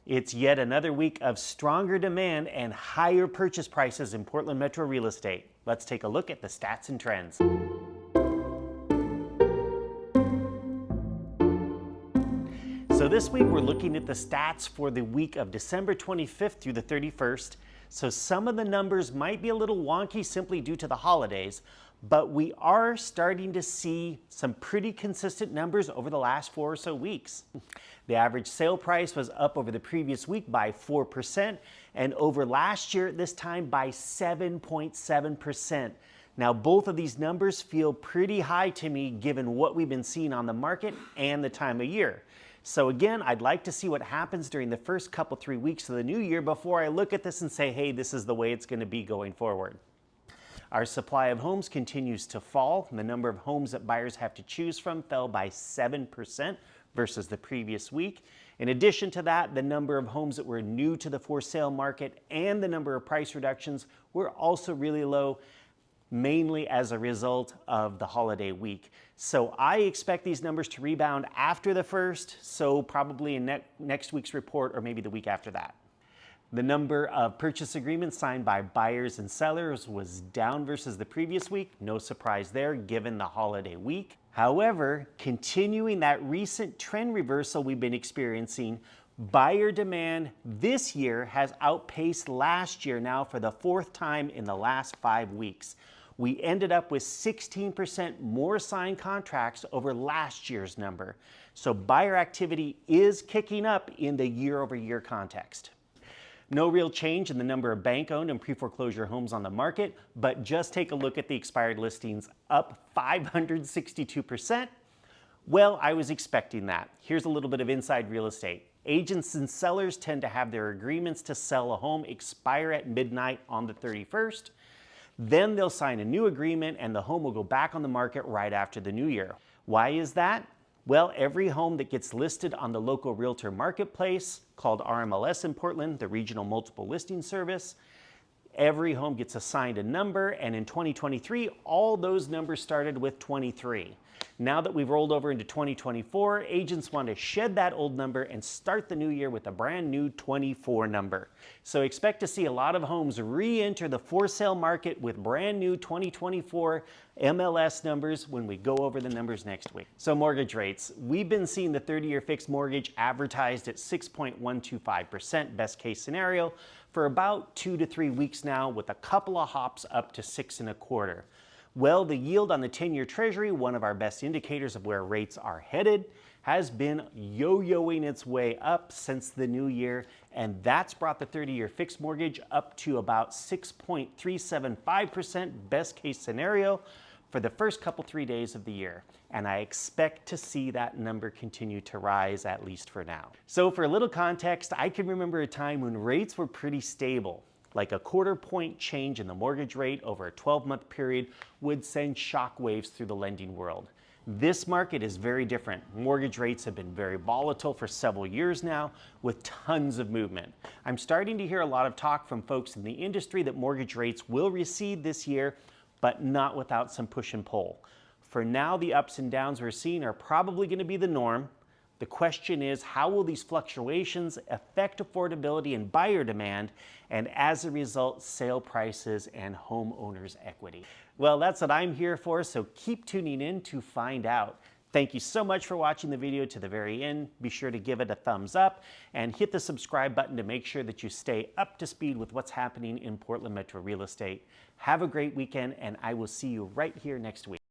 It's yet another week of stronger demand and higher purchase prices in Portland Metro real estate. Let's take a look at the stats and trends. So this week we're looking at the stats for the week of December 25th through the 31st. So some of the numbers might be a little wonky simply due to the holidays, but we are starting to see some pretty consistent numbers over the last 4 or so weeks. The average sale price was up over the previous week by 4% and over last year at this time by 7.7%. Now both of these numbers feel pretty high to me given what we've been seeing on the market and the time of year. So again, I'd like to see what happens during the first couple 3 weeks of the new year before I look at this and say, hey, this is the way it's going to be going forward. Our supply of homes continues to fall. The number of homes that buyers have to choose from fell by 7% versus the previous week. In addition to that, the number of homes that were new to the for sale market and the number of price reductions were also really low, mainly as a result of the holiday week. So I expect these numbers to rebound after the first, so probably in next week's report or maybe the week after that. The number of purchase agreements signed by buyers and sellers was down versus the previous week. No surprise there given the holiday week. However, continuing that recent trend reversal we've been experiencing, buyer demand this year has outpaced last year now for the 4th time in the last 5 weeks. We ended up with 16% more signed contracts over last year's number. So buyer activity is kicking up in the year-over-year context. No real change in the number of bank-owned and pre-foreclosure homes on the market, but just take a look at the expired listings, up 562%. Well, I was expecting that. Here's a little bit of inside real estate. Agents and sellers tend to have their agreements to sell a home expire at midnight on the 31st. Then they'll sign a new agreement and the home will go back on the market right after the new year. Why is that? Well, every home that gets listed on the local realtor marketplace, called RMLS in Portland, the Regional Multiple Listing Service, every home gets assigned a number, and in 2023, all those numbers started with 23. Now that we've rolled over into 2024, agents want to shed that old number and start the new year with a brand new 24 number. So expect to see a lot of homes re-enter the for sale market with brand new 2024 MLS numbers when we go over the numbers next week. So mortgage rates. We've been seeing the 30-year fixed mortgage advertised at 6.125% best case scenario for about 2 to 3 weeks now, with a couple of hops up to 6.25%. Well, the yield on the 10-year Treasury, one of our best indicators of where rates are headed, has been yo-yoing its way up since the new year, and that's brought the 30-year fixed mortgage up to about 6.375% best case scenario for the first couple 3 days of the year. And I expect to see that number continue to rise, at least for now. So for a little context, I can remember a time when rates were pretty stable. Like a 1/4 point change in the mortgage rate over a 12-month period would send shockwaves through the lending world. This market is very different. Mortgage rates have been very volatile for several years now, with tons of movement. I'm starting to hear a lot of talk from folks in the industry that mortgage rates will recede this year, but not without some push and pull. For now, the ups and downs we're seeing are probably going to be the norm. The question is, how will these fluctuations affect affordability and buyer demand, and as a result, sale prices and homeowners' equity? Well, that's what I'm here for, so keep tuning in to find out. Thank you so much for watching the video to the very end. Be sure to give it a thumbs up and hit the subscribe button to make sure that you stay up to speed with what's happening in Portland Metro real estate. Have a great weekend, and I will see you right here next week.